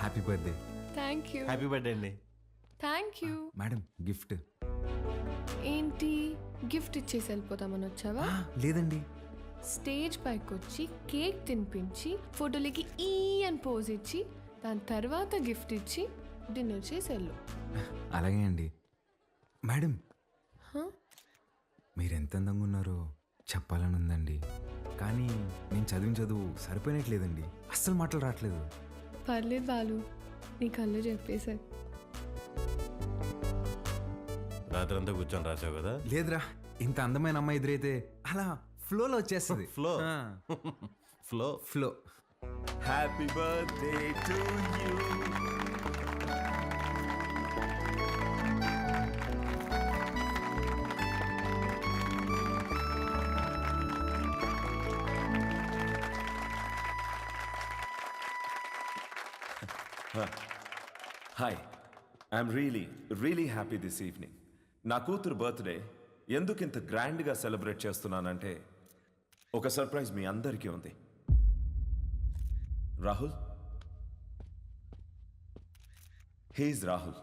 Happy birthday. Thank you. Happy birthday అండి. Thank you. Madam gift. ఏంటి gift ఇచ్చేసి వెళ్ళిపోతామని వచ్చావా? లేదండి. స్టేజ్ పైకి వచ్చి కేక్ తినిపించి ఫోటోలకి ఈ అని పోజ్ ఇచ్చి దాని తర్వాత గిఫ్ట్ ఇచ్చి డిన్నర్ చేసి వెళ్ళు. అలాగే అండి. మేడం హ? మీరు ఎంత అందంగా ఉన్నారో చెప్పాలని ఉందండి, కానీ నేను చదివిన చదువు సరిపోయినట్లేదండి. అస్సలు మాటలు రావట్లేదు. పర్లేదు బాలు, నీ కళ్ళు చెప్పేశారు. రాత్రంతా కూర్చొని రాసావు కదా. లేదురా, ఇంత అందమైన అమ్మాయి ఎదురైతే అలా ఫ్లోలో వచ్చేస్తుంది. Flow flow flow. Happy birthday to you. Hi, I'm really happy this evening. నా కూతురు బర్త్డే ఎందుకు ఇంత గ్రాండ్గా సెలబ్రేట్ చేస్తున్నానంటే ఒక సర్ప్రైజ్ మీ అందరికీ ఉంది. Rahul, he's Rahul,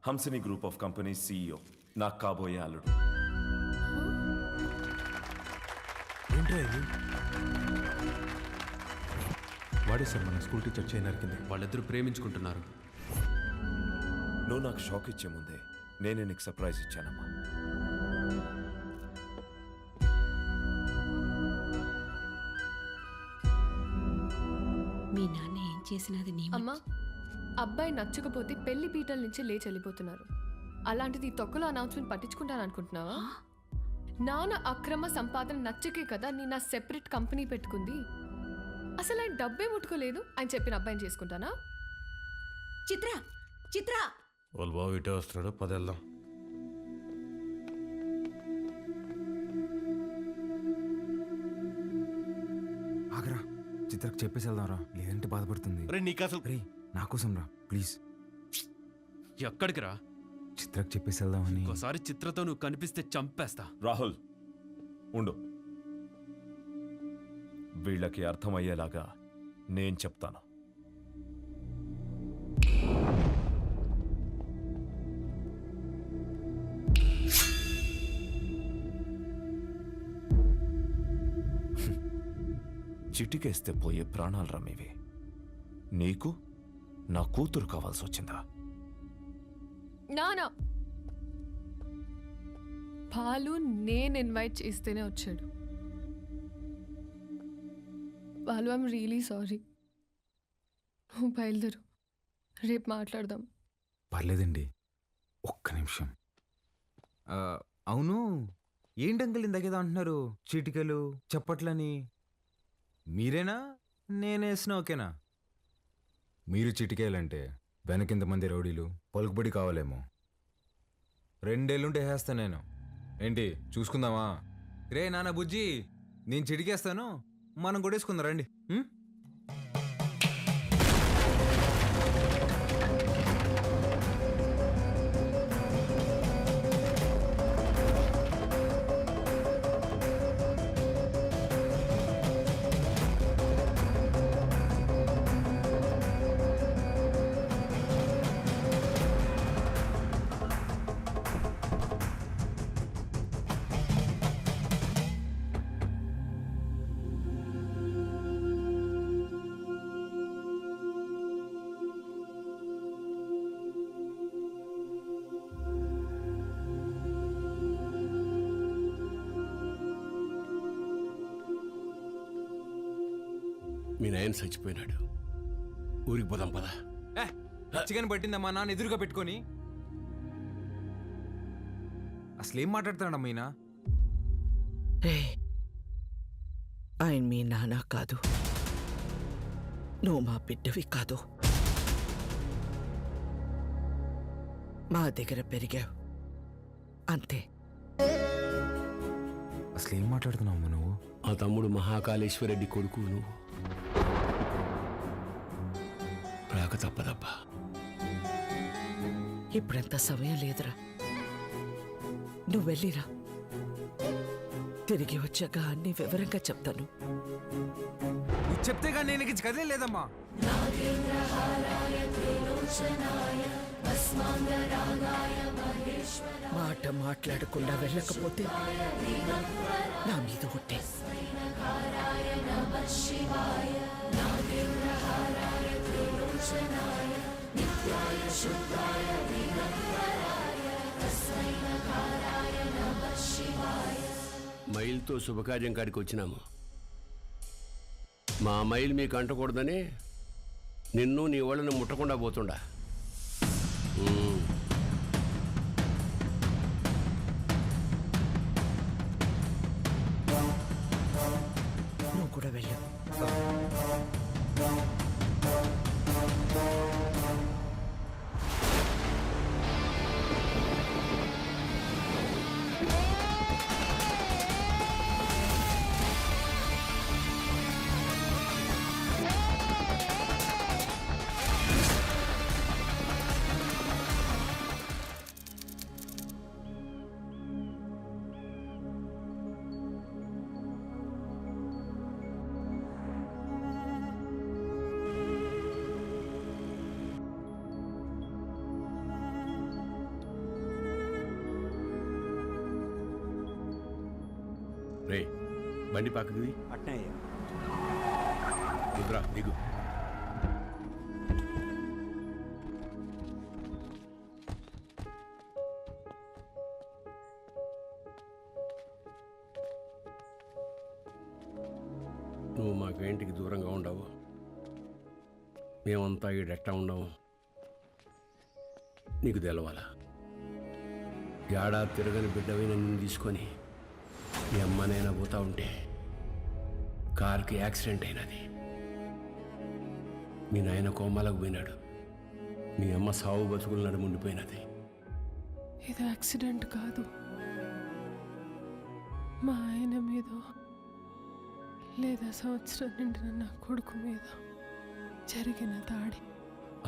Hamsini group of companies CEO, నాకు కాబోయే అల్లుడు. ఏంట్రా ఇది? వాడే సార్ మన స్కూల్ టీచర్ చైన్ నరికింది. వాళ్ళిద్దరూ ప్రేమించుకుంటున్నారు. నువ్వు నాకు షాక్ ఇచ్చే ముందే నేనే నీకు సర్ప్రైజ్ ఇచ్చానమ్మా. మీ నాన్న ఏం చేసినది నీ అమ్మా, అబ్బాయి నచ్చకపోతే పెళ్లి పీటల నుంచి లేచి వెళ్ళిపోతున్నారు. అలాంటిది ఈ తొక్కలో అనౌన్స్మెంట్ పట్టించుకుంటాను అనుకుంటున్నావా? నాన్న అక్రమ సంపాదన నచ్చకే కదా నేను నా సెపరేట్ కంపెనీ పెట్టుకుంది. అసలు ఆయన డబ్బే ముట్టుకోలేదు, ఆయన చెప్పిన అబ్బాయిని చేసుకుంటానా? చిత్ర చిత్ర వాళ్ళ బాబు ఇటే వస్తున్నాడు, పదెళ్దాం. ఆగరా, చిత్రకు చెప్పేసి వెళ్దాంరా, లేదంటే బాధపడుతుంది. రే నీకు అసలు రే నా కోసం రా ప్లీజ్. ఎక్కడికి రా? చిత్రకు చెప్పేసి వెళ్దామని. ఒకసారి చిత్రతో నువ్వు కనిపిస్తే చంపేస్తా. రాహుల్ ఉండు, వీళ్ళకి అర్థమయ్యేలాగా నేను చెప్తాను. చిటికేస్తే పోయే ప్రాణాలు రమ్మేవి. నీకు నా కూతురు కావాల్సి వచ్చిందా? నానా బాలు నేను ఇన్వైట్ చేస్తేనే వచ్చాడు. Balu, I'm really sorry. నువ్వు బయలుదేరు, రేపు మాట్లాడదాం. పర్లేదండి, ఒక్క నిమిషం. అవును, ఏంటి అంకుల్ ఇందాకేదో అంటున్నారు, చీటికలు చప్పట్లని. మీరేనా నేనేసిన ఓకేనా? మీరు చిటికేయాలంటే వెనకింతమంది రౌడీలు పలుకుబడి కావాలేమో. 2 ఏళ్ళుంటే వేస్తాను నేను. ఏంటి చూసుకుందామా? రే నాన్న బుజ్జి, నేను చిటికేస్తాను, మనం కొట్టేసుకుందాం రండి. మీ నాయన చచ్చిపోయినాడు, ఊరికి పోదాం పదా. చికెన్ పట్టిందమ్మా నాన్న ఎదురుగా పెట్టుకొని. అసలేం మాట్లాడుతున్నాడమ్మా ఈయన? ఆయన మీ నాన్న కాదు, నువ్వు మా బిడ్డవి కాదు. మా దగ్గర పెరిగావు అంతే. అసలు ఏం మాట్లాడుతున్నావు నువ్వు? ఆ తమ్ముడు మహాకాళేశ్వరరెడ్డి కొడుకు నువ్వు. రాక తప్పదబ్బా. ఇప్పుడంత సమయం లేదురా, నువ్వు వెళ్ళిరా. తిరిగి వచ్చాక అన్ని వివరంగా చెప్తాను. ఇది చెప్తే కానీ నేను ఇక కదిలే లేదమ్మా. మాట మాట్లాడకుండా వెళ్ళకపోతే నా మీద ఒట్టే. మైల్తో శుభకార్యం కాడికి వచ్చినాము. మా మైల్ మీకు అంటకూడదని నిన్ను నీ వాళ్ళని ముట్టకుండా పోతుండా. నువ్వు కూడా వెళ్ళు. రే బండి పక్కది కుదరా దిగు. నువ్వు మాకు ఇంటికి దూరంగా ఉండవు, మేమంతా ఈడెట్టా ఉండవు. నీకు తెలవాలా. ఏడాది తిరగని బిడ్డవైన నిన్ను తీసుకొని మీ అమ్మనైనా పోతా ఉంటే కారుకి యాక్సిడెంట్ అయినది. మీ నాయన కోమాలకు పోయినాడు. మీ అమ్మ సావు బతుకులు నడుముండిపోయినది. ఇది యాక్సిడెంట్ కాదు, మా ఆయన మీద లేదా సంవత్సరం నిండిన నా కొడుకు మీద జరిగిన దాడి.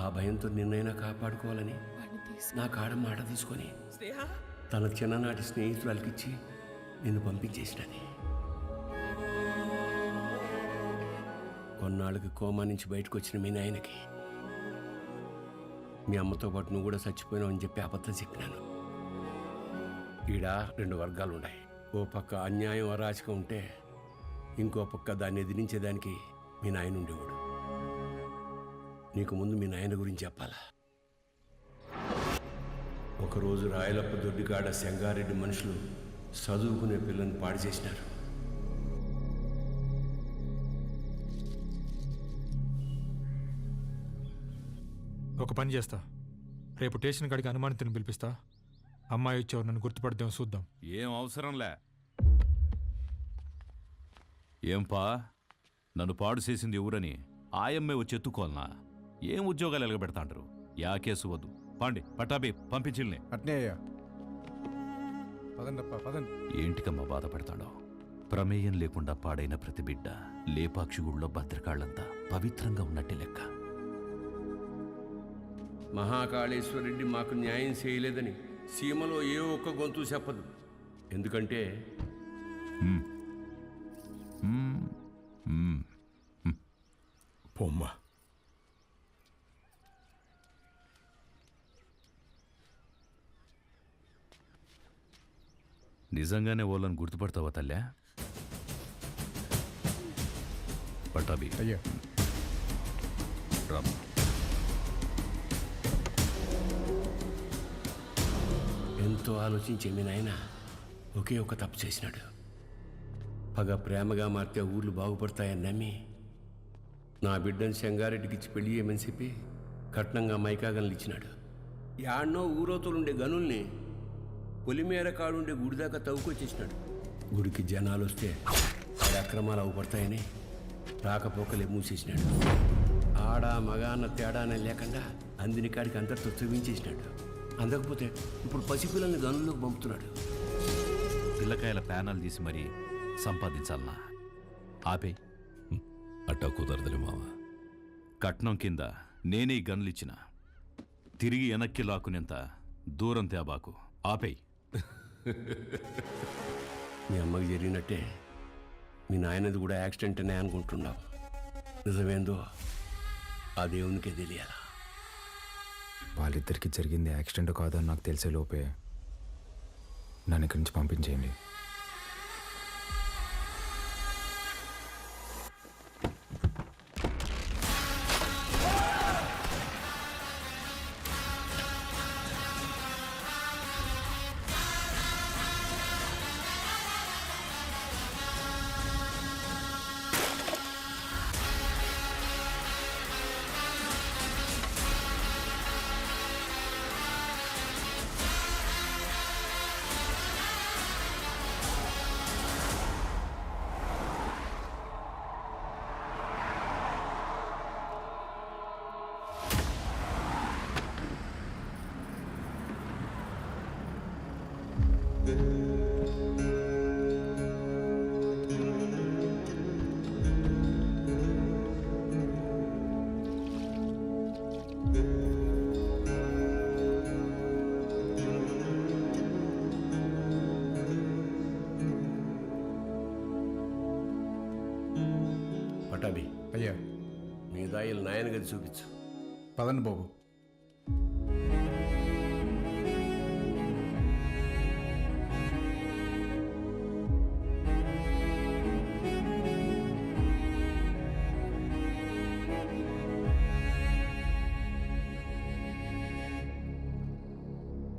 ఆ భయంతో నిన్నైనా కాపాడుకోవాలని నా కాడ మాట తీసుకొని తన చిన్ననాటి స్నేహితురాలకిచ్చి నిన్ను పంపించేసినది. కొన్నాళ్ళకి కోమా నుంచి బయటకు వచ్చిన మీ నాయనకి మీ అమ్మతో పాటు నువ్వు కూడా చచ్చిపోయినావు అని చెప్పి అబద్ధం చెప్పినాను. ఈడ 2 వర్గాలు ఉన్నాయి. ఓ పక్క అన్యాయం అరాచకం ఉంటే ఇంకో పక్క దాన్ని ఎదిరించేదానికి మీ నాయన ఉండేవాడు. నీకు ముందు మీ నాయన గురించి చెప్పాలా. ఒకరోజు రాయలప్ప దొడ్డికాడ సెంగారెడ్డి మనుషులు చదువుకునే పిల్లని పాడు చేసినారు. ఒక పని చేస్తా, రేపు స్టేషన్ కాడికి అనుమానితుని పిలిపిస్తా. అమ్మాయి వచ్చేవారు నన్ను గుర్తుపడదాం, చూద్దాం. ఏం అవసరంలే. ఏంపా నన్ను పాడు చేసింది ఎవరని ఆయమ్మే వచ్చి ఎత్తుకోవాలనా? ఏం ఉద్యోగాలు ఎలగబెడతాంటారు? యా కేసు వద్దు. పాండి పట్టాబి పంపించిల్ని. అట్నే అయ్యా. పదండప్ప పదండి. ఏంటికమ్మా బాధపడతాడో? ప్రమేయం లేకుండా పాడైన ప్రతి బిడ్డ లేపాక్షి గుళ్ళో భద్రకాళ్ళంతా పవిత్రంగా ఉన్నట్టే లెక్క. మహాకాళేశ్వరరెడ్డి మాకు న్యాయం చేయలేదని సీమలో ఏ ఒక్క గొంతు చెప్పదు. ఎందుకంటే పొమ్మ నిజంగానే వాళ్ళని గుర్తుపడతావా తల్లా? పట్టాబి అయ్యా. రామ్. ఎంతో ఆలోచించే మీ నాయన ఒకే ఒక తప్పు చేసినాడు. పగ ప్రేమగా మారితే ఊర్లు బాగుపడతాయని నమ్మి నా బిడ్డను సెంగారెడ్డికి ఇచ్చి పెళ్లి చేయమని చెప్పి కట్నంగా మైకాగన్లు ఇచ్చినాడు. యాడ్నో ఊరోతులుండే గనుల్ని పొలిమేర కాడుండే గుడి దాకా తవ్వుకొచ్చేసినాడు. గుడికి జనాలు వస్తే వాడి అక్రమాలు అవుపడతాయని రాకపోకలే మూసేసినాడు. ఆడ మగ అన్న తేడానే లేకుండా అందిని కాడికి అందరితో త్రవించేసినాడు. అందకపోతే ఇప్పుడు పసిపిల్లల్ని గనుల్లోకి పంపుతున్నాడు. పిల్లకాయల ప్యానల్ తీసి మరీ సంపాదించాలనా? ఆపే. అట్టా కుదరదులే మావ. కట్నం కింద నేనే ఈ గన్లిచ్చిన. తిరిగి వెనక్కి లాక్కునేంత దూరం తేబాకు. ఆపేయ్. మీ అమ్మకి జరిగినట్టే మీ నాయనది కూడా యాక్సిడెంట్ అనే అనుకుంటున్నావు. నిజమేందో ఆ దేవునికే తెలియాలా. వాళ్ళిద్దరికి జరిగింది యాక్సిడెంట్ కాదని నాకు తెలిసే లోపే నన్ను ఇక్కడి నుంచి పంపించేయండి. పటాబి అయ్యా మీ దాయిలు నాయన గది చూపించు. పదండి బాబు.